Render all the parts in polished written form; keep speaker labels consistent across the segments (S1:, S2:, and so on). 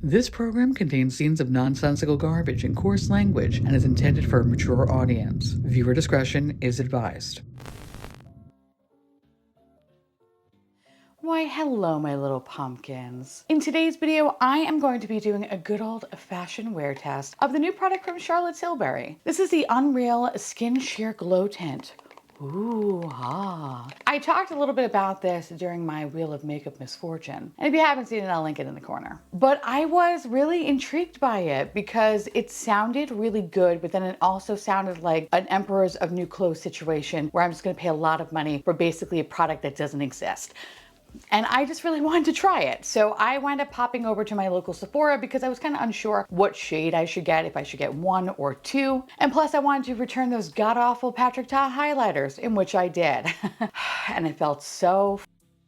S1: This program contains scenes of nonsensical garbage and coarse language and is intended for a mature audience. Viewer discretion is advised.
S2: Why, hello, my little pumpkins. In today's video, I am going to be doing a good old-fashioned wear test of the new product from Charlotte Tilbury. This is the Unreal Skin Sheer Glow Tint. Ooh, ah. I talked a little bit about this during my Wheel of Makeup Misfortune. And if you haven't seen it, I'll link it in the corner. But I was really intrigued by it because it sounded really good, but then it also sounded like an Emperors of New Clothes situation where I'm just gonna pay a lot of money for basically a product that doesn't exist. And I just really wanted to try it. So I wound up popping over to my local Sephora because I was kind of unsure what shade I should get, if I should get 1 or 2. And plus I wanted to return those god-awful Patrick Ta highlighters, in which I did. And it felt so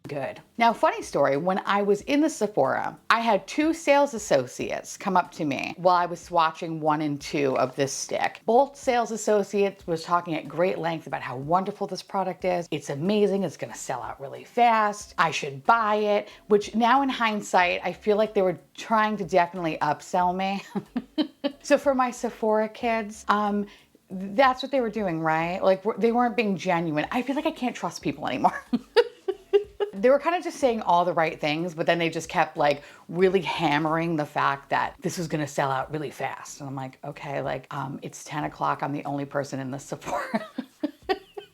S2: good. Now, funny story, when I was in the Sephora, I had 2 sales associates come up to me while I was swatching 1 and 2 of this stick. Both sales associates was talking at great length about how wonderful this product is. It's amazing, it's gonna sell out really fast. I should buy it, which now in hindsight, I feel like they were trying to definitely upsell me. So for my Sephora kids, that's what they were doing, right? Like they weren't being genuine. I feel like I can't trust people anymore. They were kind of just saying all the right things, but then they just kept like really hammering the fact that this was gonna sell out really fast. And I'm like, okay, like it's 10 o'clock. I'm the only person in the Sephora.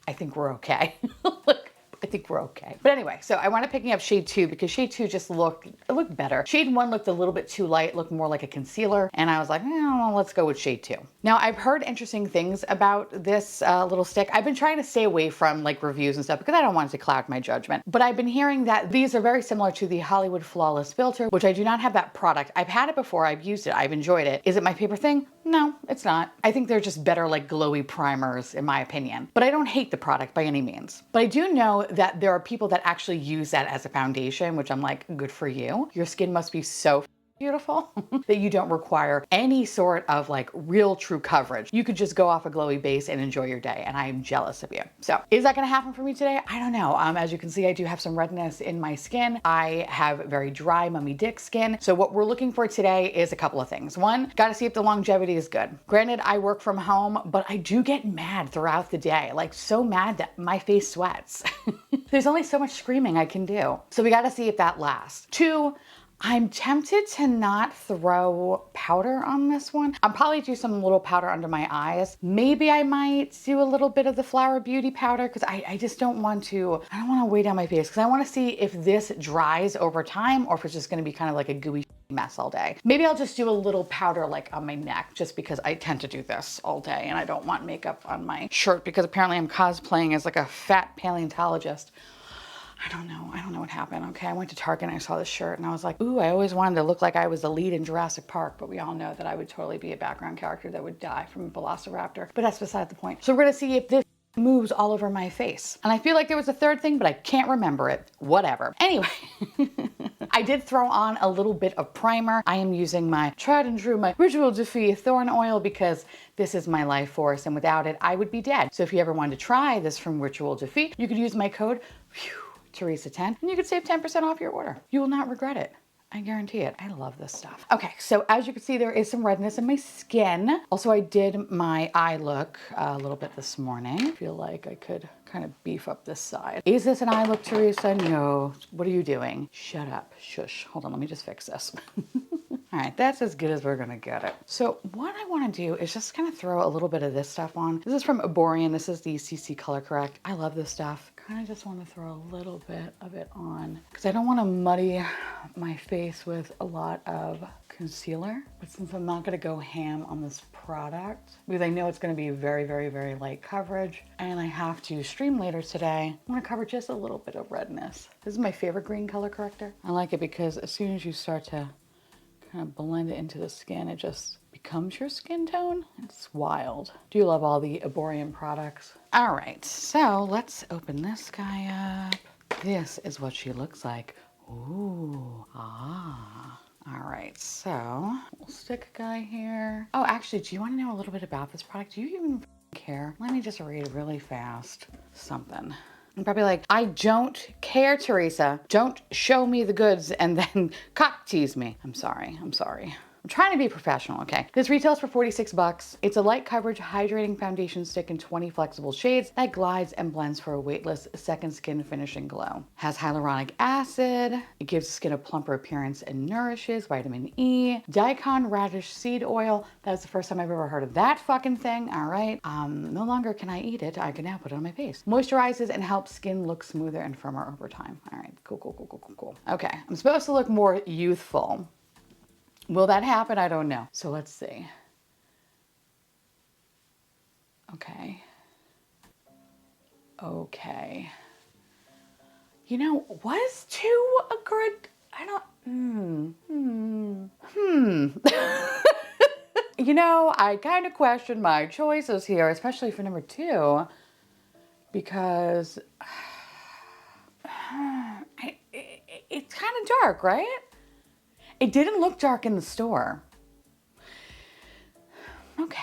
S2: I think we're okay. I think we're okay. But anyway, so I wound up picking up shade 2 because shade 2 just looked better. Shade 1 looked a little bit too light, looked more like a concealer. And I was like, let's go with shade 2. Now I've heard interesting things about this little stick. I've been trying to stay away from like reviews and stuff because I don't want it to cloud my judgment. But I've been hearing that these are very similar to the Hollywood Flawless Filter, which I do not have that product. I've had it before, I've used it, I've enjoyed it. Is it my favorite thing? No, it's not. I think they're just better like glowy primers in my opinion. But I don't hate the product by any means. But I do know that there are people that actually use that as a foundation, which I'm like, good for you. Your skin must be so beautiful that you don't require any sort of like real true coverage. You could just go off a glowy base and enjoy your day, and I am jealous of you. So is that gonna happen for me today? I don't know. As you can see, I do have some redness in my skin. I have very dry mummy dick skin. So what we're looking for today is a couple of things. One, gotta see if the longevity is good. Granted, I work from home, but I do get mad throughout the day, like so mad that my face sweats. There's only so much screaming I can do. So we gotta see if that lasts. 2, I'm tempted to not throw powder on this one. I'll probably do some little powder under my eyes. Maybe I might do a little bit of the Flower Beauty powder because I just don't want to weigh down my face because I want to see if this dries over time or if it's just going to be kind of like a gooey mess all day. Maybe I'll just do a little powder like on my neck just because I tend to do this all day and I don't want makeup on my shirt because apparently I'm cosplaying as like a fat paleontologist. I don't know what happened, okay? I went to Target and I saw this shirt and I was like, ooh, I always wanted to look like I was the lead in Jurassic Park, but we all know that I would totally be a background character that would die from a velociraptor, but that's beside the point. So we're gonna see if this moves all over my face. And I feel like there was a third thing, but I can't remember it. Whatever. Anyway, I did throw on a little bit of primer. I am using my tried and true, my Ritual Defeat Thorn Oil because this is my life force and without it, I would be dead. So if you ever wanted to try this from Ritual Defeat, you could use my code, Theresa 10, and you could save 10% off your order. You will not regret it. I guarantee it. I love this stuff. Okay, so as you can see, there is some redness in my skin. Also, I did my eye look a little bit this morning. I feel like I could kind of beef up this side. Is this an eye look, Theresa? No. What are you doing? Shut up. Shush. Hold on, let me just fix this. All right, that's as good as we're gonna get it. So what I wanna do is just kind of throw a little bit of this stuff on. This is from Aborian. This is the CC Color Correct. I love this stuff. Kind of just want to throw a little bit of it on because I don't want to muddy my face with a lot of concealer. But since I'm not going to go ham on this product because I know it's going to be very, very, very light coverage and I have to stream later today, I want to cover just a little bit of redness. This is my favorite green color corrector. I like it because as soon as you start to kind of blend it into the skin, it just becomes your skin tone. It's wild. Do you love all the Aborian products? All right, so let's open this guy up. This is what she looks like. Ooh, ah. All right, so we'll stick a guy here. Oh, actually, do you want to know a little bit about this product? Do you even care? Let me just read really fast something. I'm probably like, I don't care, Theresa. Don't show me the goods and then cock tease me. I'm sorry. I'm sorry. I'm trying to be professional, okay? This retails for 46 bucks. It's a light coverage hydrating foundation stick in 20 flexible shades that glides and blends for a weightless second skin finishing glow. Has hyaluronic acid. It gives the skin a plumper appearance and nourishes. Vitamin E. Daikon radish seed oil. That's the first time I've ever heard of that fucking thing. All right. No longer can I eat it. I can now put it on my face. Moisturizes and helps skin look smoother and firmer over time. All right. Cool, cool, cool, cool, cool, cool. Okay. I'm supposed to look more youthful. Will that happen? I don't know. So let's see. Okay. Okay. You know, was 2 a good, I don't, You know, I kind of question my choices here, especially for number 2, because it's kind of dark, right? It didn't look dark in the store. Okay.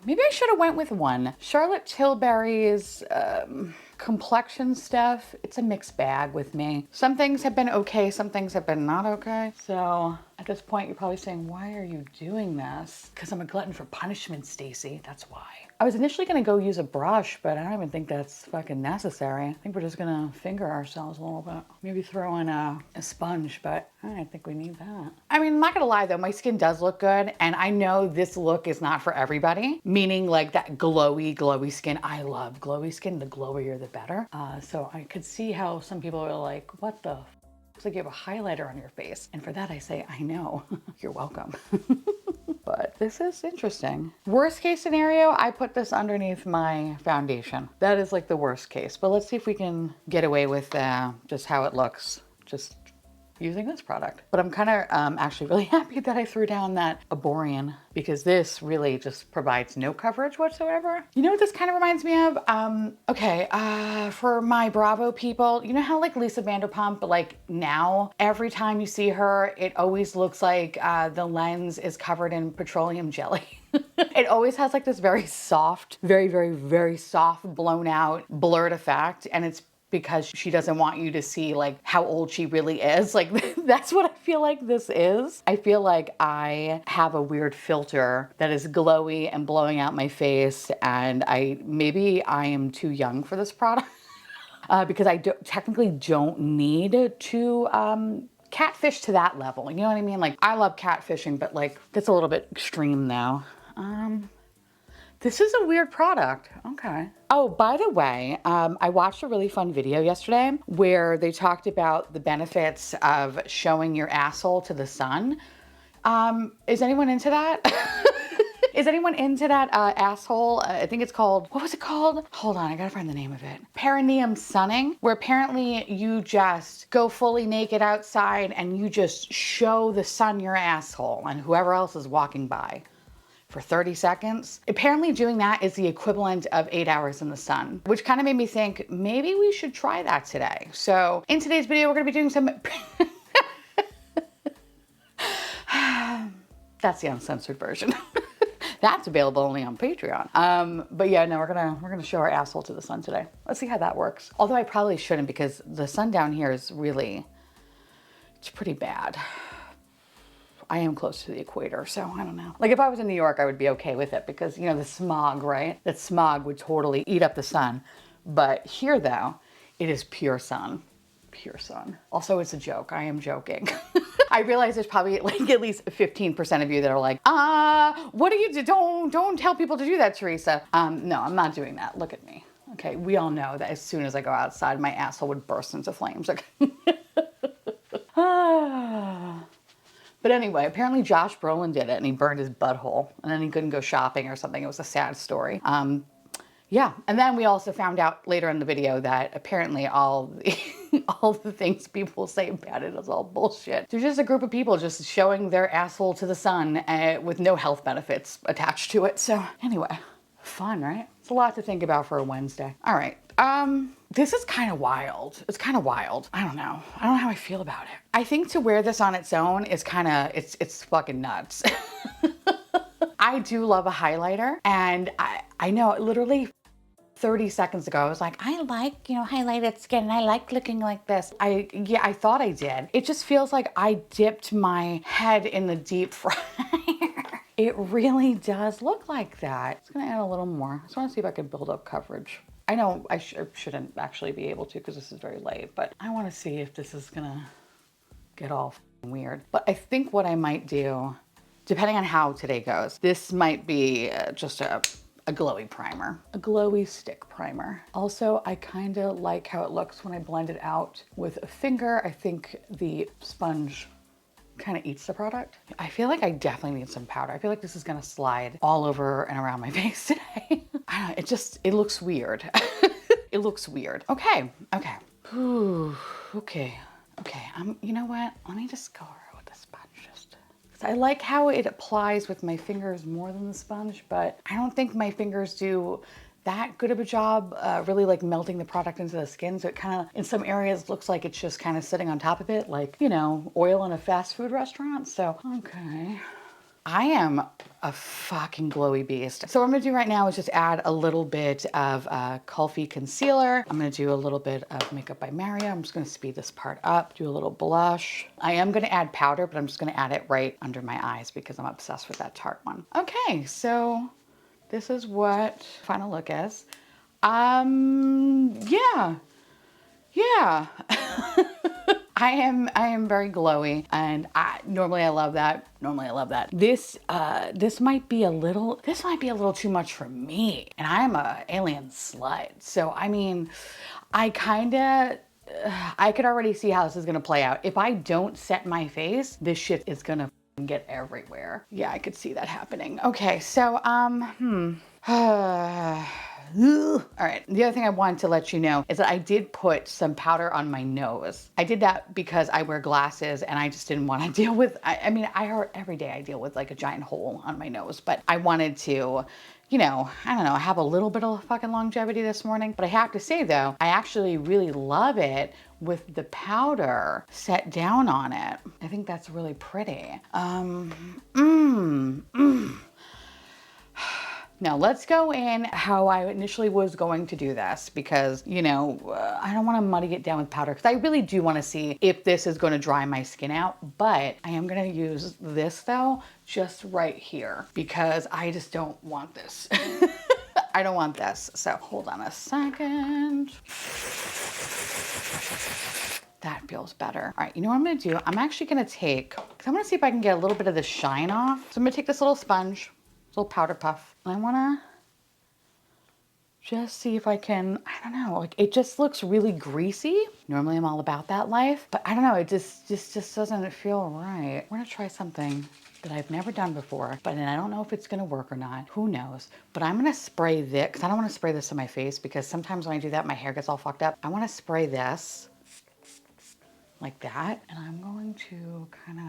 S2: Maybe I should have went with 1. Charlotte Tilbury's complexion stuff, it's a mixed bag with me. Some things have been okay, some things have been not okay. So at this point, you're probably saying, why are you doing this? Because I'm a glutton for punishment, Stacey. That's why. I was initially gonna go use a brush, but I don't even think that's fucking necessary. I think we're just gonna finger ourselves a little bit. Maybe throw in a sponge, but I don't think we need that. I mean, I'm not gonna lie though, my skin does look good, and I know this look is not for everybody, meaning like that glowy skin. I love glowy skin. The glowier, the better. So I could see how some people are like, what the looks like you have a highlighter on your face. And for that I say, I know. You're welcome. But this is interesting. Worst case scenario, I put this underneath my foundation. That is like the worst case. But let's see if we can get away with just how it looks. Just using this product. But I'm kind of actually really happy that I threw down that Aborian, because this really just provides no coverage whatsoever. You know what this kind of reminds me of? For my Bravo people, you know how like Lisa Vanderpump, like now, every time you see her, it always looks like the lens is covered in petroleum jelly. It always has like this very soft, very soft, blown out, blurred effect. And it's because she doesn't want you to see like how old she really is. Like that's what I feel like this is. I feel like I have a weird filter that is glowy and blowing out my face, and maybe I am too young for this product because I technically don't need to catfish to that level. You know what I mean? Like I love catfishing, but like that's a little bit extreme now. This is a weird product. Okay. Oh, by the way, I watched a really fun video yesterday where they talked about the benefits of showing your asshole to the sun. Is anyone into that? Is anyone into that asshole? I think it's called, what was it called? Hold on, I gotta find the name of it. Perineum sunning, where apparently you just go fully naked outside and you just show the sun your asshole and whoever else is walking by for 30 seconds. Apparently doing that is the equivalent of 8 hours in the sun, which kind of made me think maybe we should try that today. So in today's video, we're gonna be doing some, that's the uncensored version. That's available only on Patreon. But yeah, no, we're gonna show our asshole to the sun today. Let's see how that works. Although I probably shouldn't, because the sun down here is really, it's pretty bad. I am close to the equator, so I don't know. Like if I was in New York, I would be okay with it because, you know, the smog, right? That smog would totally eat up the sun. But here though, it is pure sun. Pure sun. Also, it's a joke. I am joking. I realize there's probably like at least 15% of you that are like, what do you do? Don't tell people to do that, Theresa. No, I'm not doing that. Look at me. Okay, we all know that as soon as I go outside, my asshole would burst into flames. Okay. But anyway, apparently Josh Brolin did it and he burned his butthole and then he couldn't go shopping or something. It was a sad story. Yeah, and then we also found out later in the video that apparently all the things people say about it is all bullshit. There's just a group of people just showing their asshole to the sun with no health benefits attached to it. So anyway, fun, right? It's a lot to think about for a Wednesday. All right. This is kind of wild. It's kind of wild. I don't know. I don't know how I feel about it. I think to wear this on its own is kind of, it's fucking nuts. I do love a highlighter, and I know literally 30 seconds ago, I was like, I like, highlighted skin and I like looking like this. I thought I did. It just feels like I dipped my head in the deep fryer. It really does look like that. It's gonna add a little more. I just wanna see if I can build up coverage. I know I shouldn't actually be able to because this is very late, but I wanna see if this is gonna get all weird. But I think what I might do, depending on how today goes, this might be just a glowy primer, a glowy stick primer. Also, I kind of like how it looks when I blend it out with a finger. I think the sponge kind of eats the product. I feel like I definitely need some powder. I feel like this is gonna slide all over and around my face today. I don't know, it looks weird. It looks weird. Okay. Ooh, okay. You know what? Let me just go over with the sponge. I like how it applies with my fingers more than the sponge, but I don't think my fingers do that good of a job really like melting the product into the skin. So it kind of, in some areas, looks like it's just kind of sitting on top of it, like, oil in a fast food restaurant. So, okay. I am a fucking glowy beast. So what I'm gonna do right now is just add a little bit of Kulfi concealer. I'm gonna do a little bit of Makeup by Mario. I'm just gonna speed this part up, do a little blush. I am gonna add powder, but I'm just gonna add it right under my eyes because I'm obsessed with that Tarte one. Okay, so this is what final look is. Yeah. I am very glowy, and normally I love that. This might be a little too much for me, and I'm a alien slut. So I mean, I could already see how this is gonna play out. If I don't set my face, this shit is gonna get everywhere. Yeah, I could see that happening. Okay, so all right, the other thing I wanted to let you know is that I did put some powder on my nose. I did that because I wear glasses and I just didn't want to deal with, every day I deal with like a giant hole on my nose, but I wanted to, I don't know, have a little bit of fucking longevity this morning. But I have to say though, I actually really love it with the powder set down on it. I think that's really pretty. Now let's go in how I initially was going to do this because, I don't want to muddy it down with powder because I really do want to see if this is going to dry my skin out. But I am going to use this though, just right here because I just don't want this. I don't want this. So hold on a second. That feels better. All right, you know what I'm gonna do? I'm actually gonna take, because I wanna see if I can get a little bit of the shine off. So I'm gonna take this little sponge, little powder puff, and I wanna just see if I can, I don't know, like it just looks really greasy. Normally I'm all about that life, but I don't know, it just doesn't feel right. We're gonna try something that I've never done before, but I don't know if it's gonna work or not. Who knows? But I'm gonna spray this, because I don't wanna spray this in my face because sometimes when I do that, my hair gets all fucked up. I wanna spray this like that, and I'm going to kind of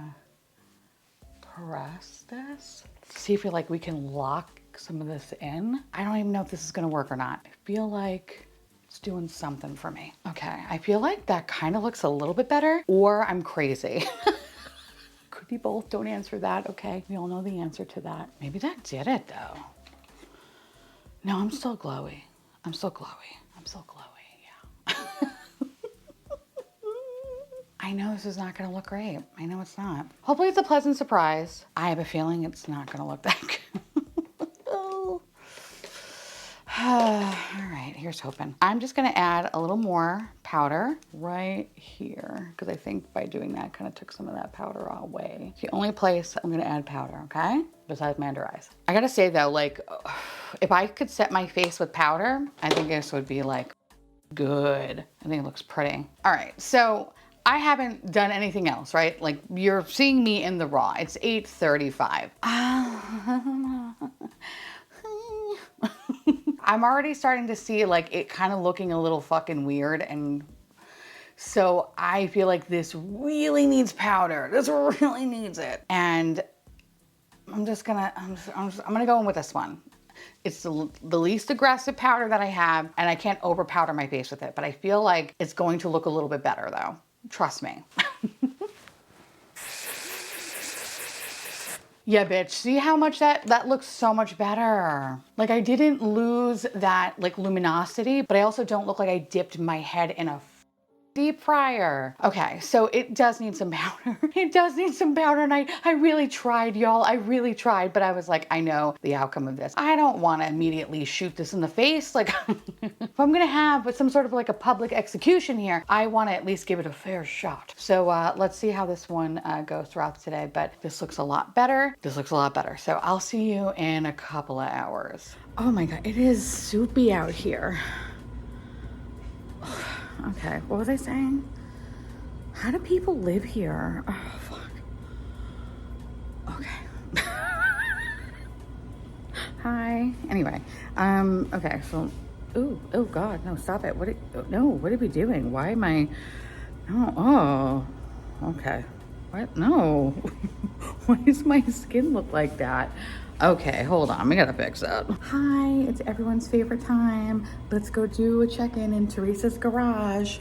S2: press this. See if we can lock some of this in. I don't even know if this is gonna work or not. I feel like it's doing something for me. Okay, I feel like that kind of looks a little bit better, or I'm crazy. Could be both, don't answer that, okay? We all know the answer to that. Maybe that did it though. No, I'm still glowy, yeah. I know this is not gonna look great. I know it's not. Hopefully it's a pleasant surprise. I have a feeling it's not gonna look that good. Oh. All right, here's hoping. I'm just gonna add a little more powder right here because I think by doing that kind of took some of that powder away. It's the only place I'm gonna add powder, okay? Besides my under eyes. I gotta say though, if I could set my face with powder, I think this would be good. I think it looks pretty. All right, so I haven't done anything else, right? Like you're seeing me in the raw. It's 8:35. I'm already starting to see it kind of looking a little fucking weird, and so I feel like this really needs powder. This really needs it, and I'm gonna go in with this one. It's the least aggressive powder that I have, and I can't over powder my face with it, but I feel like it's going to look a little bit better though. Trust me. Yeah, bitch. See how much that looks so much better. Like I didn't lose that like luminosity, but I also don't look like I dipped my head in a deep fryer. Okay, so it does need some powder. It does need some powder, and I really tried, y'all. I really tried, but I was like, I know the outcome of this. I don't want to immediately shoot this in the face. Like, if I'm gonna have some sort of like a public execution here, I want to at least give it a fair shot. So let's see how this one goes throughout today, but this looks a lot better. This looks a lot better. So I'll see you in a couple of hours. Oh my God, it is soupy out here. Okay, what was I saying? How do people live here? Oh, fuck. Okay. Hi. Anyway, okay, so, oh God, no, stop it. What are we doing? Why am I, no, oh, okay. What? No. Why does my skin look like that? Okay, hold on, we gotta fix that. Hi, it's everyone's favorite time. Let's go do a check-in in Theresa's garage.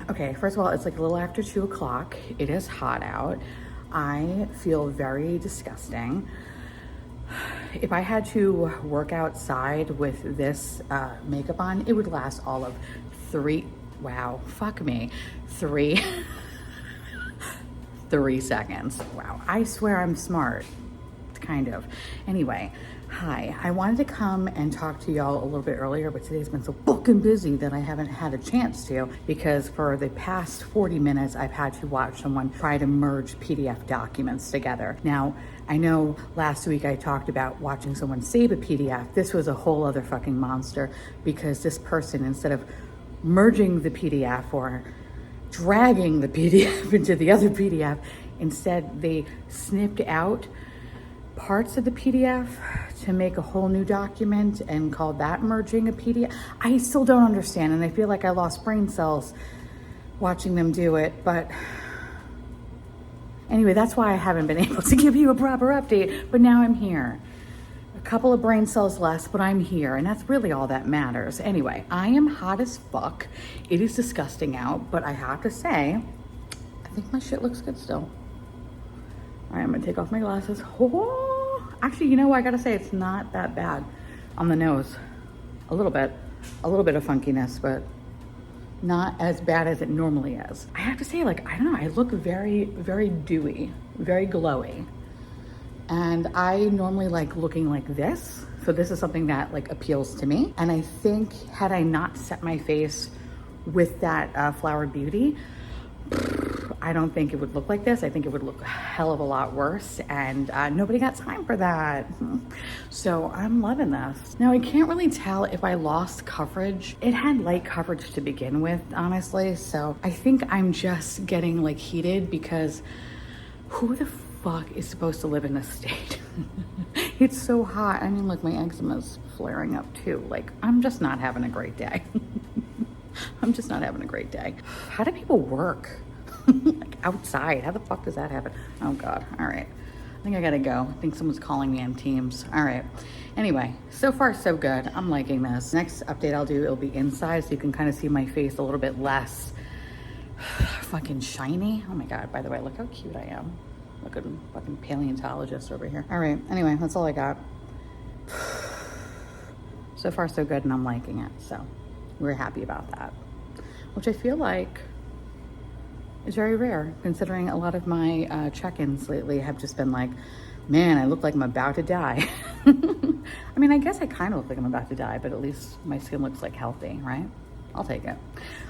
S2: Okay, first of all, it's like a little after 2 o'clock. It is hot out. I feel very disgusting. If I had to work outside with this makeup on, it would last all of 3 seconds. Wow, I swear I'm smart. Kind of. Anyway, hi. I wanted to come and talk to y'all a little bit earlier, but today's been so fucking busy that I haven't had a chance to, because for the past 40 minutes, I've had to watch someone try to merge PDF documents together. Now, I know last week I talked about watching someone save a PDF. This was a whole other fucking monster, because this person, instead of merging the PDF or dragging the PDF into the other PDF, instead they snipped out parts of the PDF to make a whole new document and called that merging a PDF. I still don't understand, and I feel like I lost brain cells watching them do it, but anyway, that's why I haven't been able to give you a proper update, but now I'm here. A couple of brain cells less, but I'm here, and that's really all that matters. Anyway, I am hot as fuck. It is disgusting out, but I have to say, I think my shit looks good still. All right, I'm gonna take off my glasses. Oh, actually, you know what? I gotta say, it's not that bad on the nose. A little bit of funkiness, but not as bad as it normally is. I have to say, like, I don't know, I look very, very dewy, very glowy. And I normally like looking like this. So this is something that like appeals to me. And I think had I not set my face with that Flower Beauty, I don't think it would look like this. I think it would look a hell of a lot worse, and nobody got time for that. So I'm loving this. Now I can't really tell if I lost coverage. It had light coverage to begin with, honestly. So I think I'm just getting like heated, because who the fuck is supposed to live in this state? It's so hot. I mean, look, my eczema's flaring up too. Like, I'm just not having a great day. I'm just not having a great day. How do people work? Like outside? How the fuck does that happen? Oh God. All right. I think I gotta go. I think someone's calling me on Teams. All right. Anyway, so far so good. I'm liking this. Next update I'll do, it'll be inside, so you can kind of see my face a little bit less fucking shiny. Oh my God. By the way, look how cute I am. Look at fucking paleontologist over here. All right. Anyway, that's all I got. So far so good, and I'm liking it. So we're happy about that, which I feel like is very rare, considering a lot of my check-ins lately have just been like, man, I look like I'm about to die. I mean, I guess I kind of look like I'm about to die, but at least my skin looks like healthy, right? I'll take it.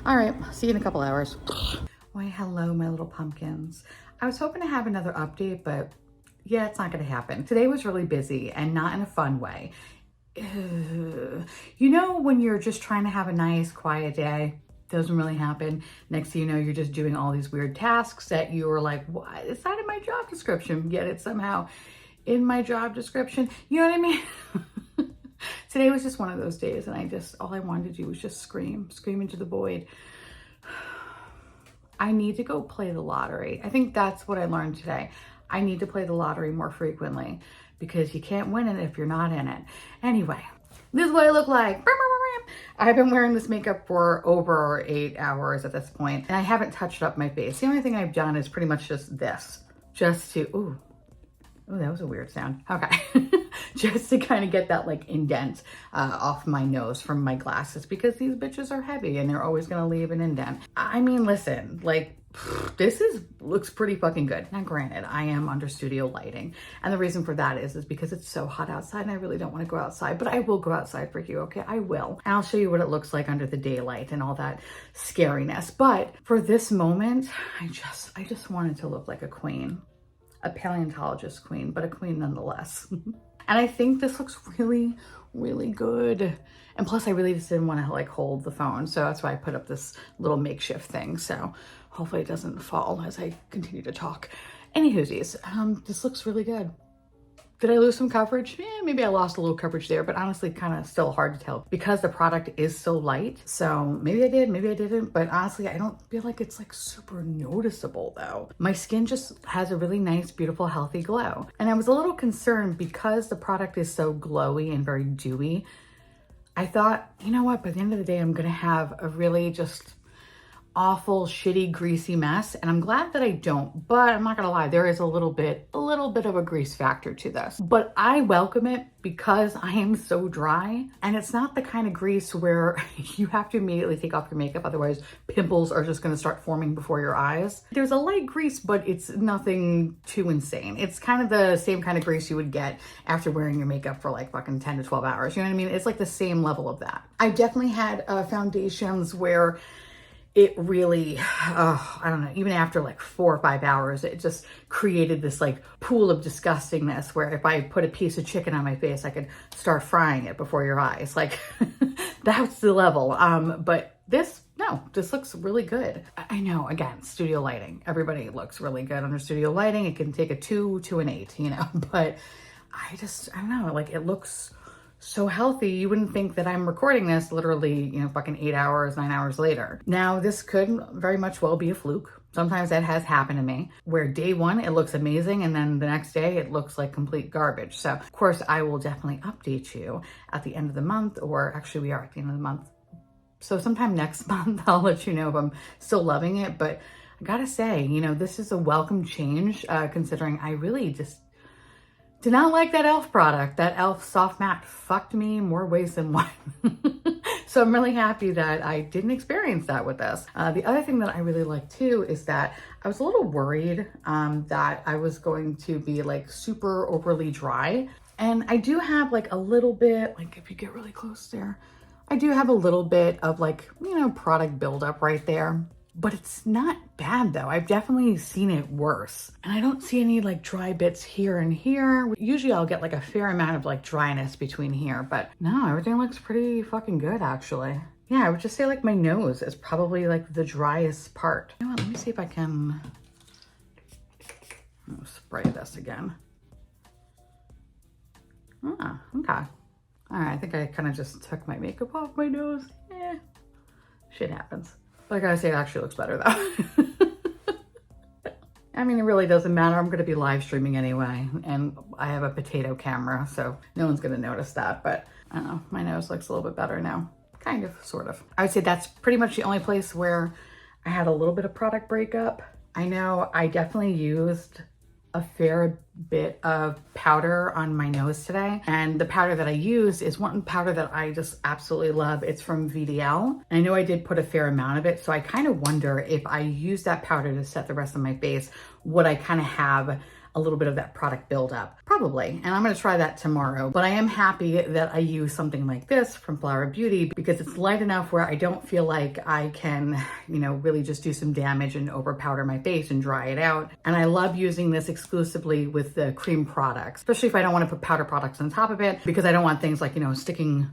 S2: All right, see you in a couple hours. Why, hello, my little pumpkins. I was hoping to have another update, but yeah, it's not gonna happen. Today was really busy, and not in a fun way. You know, when you're just trying to have a nice, quiet day, doesn't really happen. Next thing you know, you're just doing all these weird tasks that you were like, what? It's not in my job description, yet it's somehow in my job description. You know what I mean? Today was just one of those days, and all I wanted to do was just scream into the void. I need to go play the lottery. I think that's what I learned today. I need to play the lottery more frequently, because you can't win it if you're not in it. Anyway, this is what I look like. I've been wearing this makeup for over 8 hours at this point, and I haven't touched up my face. The only thing I've done is pretty much just this, just to, ooh, Oh, that was a weird sound. Okay. Just to kind of get that like indent off my nose from my glasses, because these bitches are heavy and they're always going to leave an indent. I mean, listen, like, this looks pretty fucking good. Now, granted, I am under studio lighting, and the reason for that is because it's so hot outside and I really don't want to go outside, but I will go outside for you, okay? I will. And I'll show you what it looks like under the daylight and all that scariness. But for this moment, I just wanted to look like a queen, a paleontologist queen, but a queen nonetheless. And I think this looks really, really good. And plus I really just didn't want to like hold the phone. So that's why I put up this little makeshift thing. So hopefully it doesn't fall as I continue to talk. Anywhoosies, this looks really good. Did I lose some coverage? Yeah, maybe I lost a little coverage there, but honestly kind of still hard to tell because the product is so light. So maybe I did, maybe I didn't, but honestly, I don't feel like it's like super noticeable though. My skin just has a really nice, beautiful, healthy glow. And I was a little concerned because the product is so glowy and very dewy. I thought, you know what, by the end of the day, I'm gonna have a really just awful, shitty, greasy mess. And I'm glad that I don't, but I'm not gonna lie, there is a little bit of a grease factor to this. But I welcome it because I am so dry. And it's not the kind of grease where you have to immediately take off your makeup, otherwise pimples are just gonna start forming before your eyes. There's a light grease, but it's nothing too insane. It's kind of the same kind of grease you would get after wearing your makeup for like fucking 10 to 12 hours. You know what I mean? It's like the same level of that. I definitely had foundations where it really, I don't know, even after like 4 or 5 hours, it just created this like pool of disgustingness where if I put a piece of chicken on my face, I could start frying it before your eyes. Like that's the level. But this looks really good. I know, again, studio lighting. Everybody looks really good under studio lighting. It can take a 2 to an 8, you know, but I don't know, like it looks so healthy. You wouldn't think that I'm recording this literally, you know, fucking 8 hours, 9 hours later. Now, this could very much well be a fluke. Sometimes that has happened to me where day one, it looks amazing. And then the next day it looks like complete garbage. So of course I will definitely update you at the end of the month, or actually we are at the end of the month. So sometime next month, I'll let you know if I'm still loving it. But I gotta say, you know, this is a welcome change considering I really just did not like that e.l.f. product. That e.l.f. Soft Matte fucked me more ways than one. So I'm really happy that I didn't experience that with this. The other thing that I really like too is that I was a little worried that I was going to be like super overly dry. And I do have like a little bit, like if you get really close there, I do have a little bit of like, you know, product buildup right there. But it's not bad though. I've definitely seen it worse. And I don't see any like dry bits here and here. Usually I'll get like a fair amount of like dryness between here, but no, everything looks pretty fucking good actually. Yeah, I would just say like my nose is probably like the driest part. You know what, let me see if I can spray this again. Ah, okay. All right, I think I kind of just took my makeup off my nose. Shit happens. But I gotta say, it actually looks better though. I mean, it really doesn't matter. I'm gonna be live streaming anyway, and I have a potato camera, so no one's gonna notice that. But I don't know, my nose looks a little bit better now. Kind of, sort of. I would say that's pretty much the only place where I had a little bit of product breakup. I know I definitely used a fair bit of powder on my nose today. And the powder that I used is one powder that I just absolutely love. It's from VDL. And I know I did put a fair amount of it. So I kind of wonder if I use that powder to set the rest of my face, would I kind of have a little bit of that product buildup? Probably, and I'm gonna try that tomorrow. But I am happy that I use something like this from Flower Beauty because it's light enough where I don't feel like I can, you know, really just do some damage and over powder my face and dry it out. And I love using this exclusively with the cream products, especially if I don't wanna put powder products on top of it because I don't want things like, you know, sticking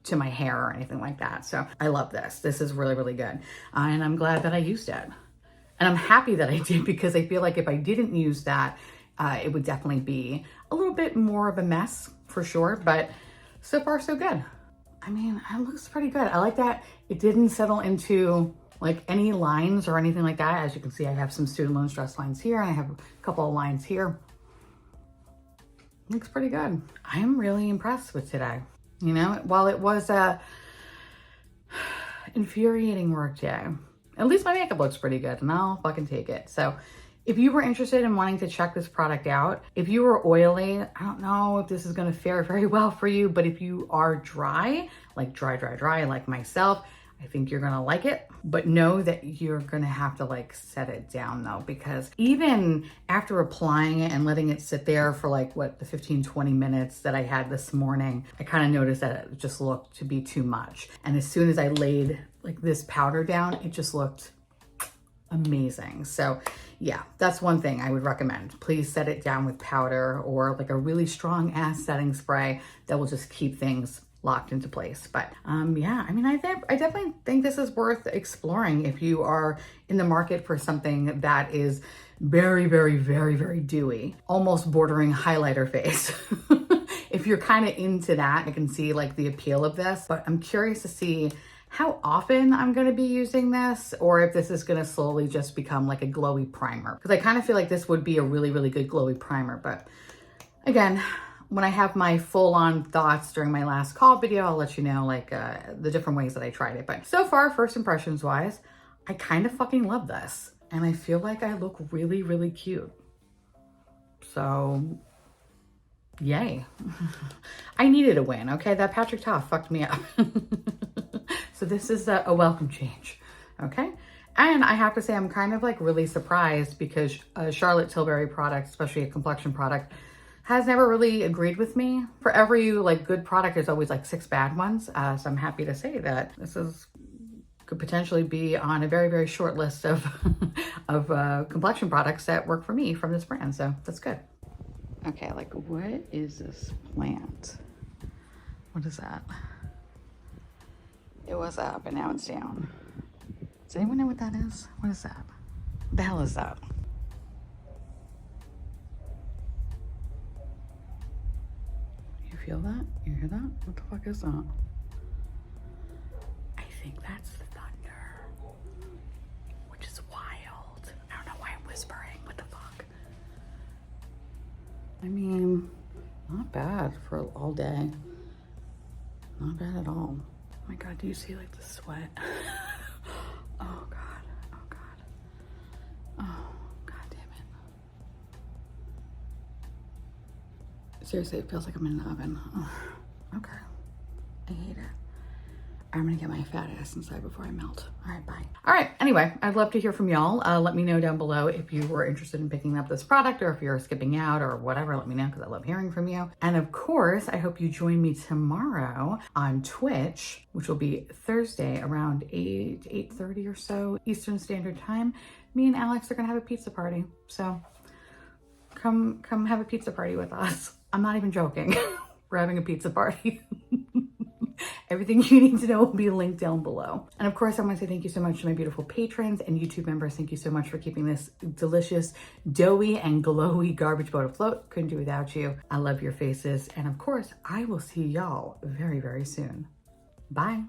S2: to my hair or anything like that. So I love this. This is really, really good. And I'm glad that I used it. And I'm happy that I did because I feel like if I didn't use that, it would definitely be a little bit more of a mess for sure, but so far so good. I mean, it looks pretty good. I like that it didn't settle into like any lines or anything like that. As you can see, I have some student loan stress lines here and I have a couple of lines here. Looks pretty good. I am really impressed with today. You know, while it was a infuriating work day, at least my makeup looks pretty good and I'll fucking take it. So If you were interested in wanting to check this product out, if you were oily, I don't know if this is gonna fare very well for you, but if you are dry, like dry like myself, I think you're gonna like it, but know that you're gonna have to like set it down though, because even after applying it and letting it sit there for like what, the 15-20 minutes that I had this morning, I kind of noticed that it just looked to be too much. And as soon as I laid like this powder down, it just looked amazing. So yeah, that's one thing I would recommend. Please set it down with powder or like a really strong ass setting spray that will just keep things locked into place. But yeah, I mean, I definitely think this is worth exploring if you are in the market for something that is very, very, very, very dewy, almost bordering highlighter face. If you're kind of into that, I can see like the appeal of this, but I'm curious to see how often I'm going to be using this, or if this is going to slowly just become like a glowy primer. Because I kind of feel like this would be a really, really good glowy primer. But again, when I have my full-on thoughts during my last call video, I'll let you know like the different ways that I tried it. But so far, first impressions wise, I kind of fucking love this. And I feel like I look really, really cute. So yay. I needed a win, okay? That Patrick Toff fucked me up. So this is a welcome change, okay? And I have to say, I'm kind of like really surprised because a Charlotte Tilbury product, especially a complexion product, has never really agreed with me. For every like good product, there's always like 6 bad ones. So I'm happy to say that this could potentially be on a very, very short list of, complexion products that work for me from this brand. So that's good. Okay, like what is this plant? What is that? It was up and now it's down. Does anyone know what that is? What is that? What the hell is that? You feel that? You hear that? What the fuck is that? I think that's thunder, which is wild. I don't know why I'm whispering. What the fuck? I mean, not bad for all day. Not bad at all. Oh my God, do you see like the sweat? Oh God, oh God. Oh, God damn it. Seriously, it feels like I'm in an oven. Oh, okay, I hate it. I'm gonna get my fat ass inside before I melt. All right, bye. All right, anyway, I'd love to hear from y'all. Let me know down below if you were interested in picking up this product or if you're skipping out or whatever, let me know because I love hearing from you. And of course, I hope you join me tomorrow on Twitch, which will be Thursday around 8:30 or so Eastern Standard Time. Me and Alex are gonna have a pizza party. So come have a pizza party with us. I'm not even joking. We're having a pizza party. Everything you need to know will be linked down below. And of course, I want to say thank you so much to my beautiful patrons and YouTube members. Thank you so much for keeping this delicious, doughy and glowy garbage boat afloat. Couldn't do without you. I love your faces. And of course, I will see y'all very, very soon. Bye.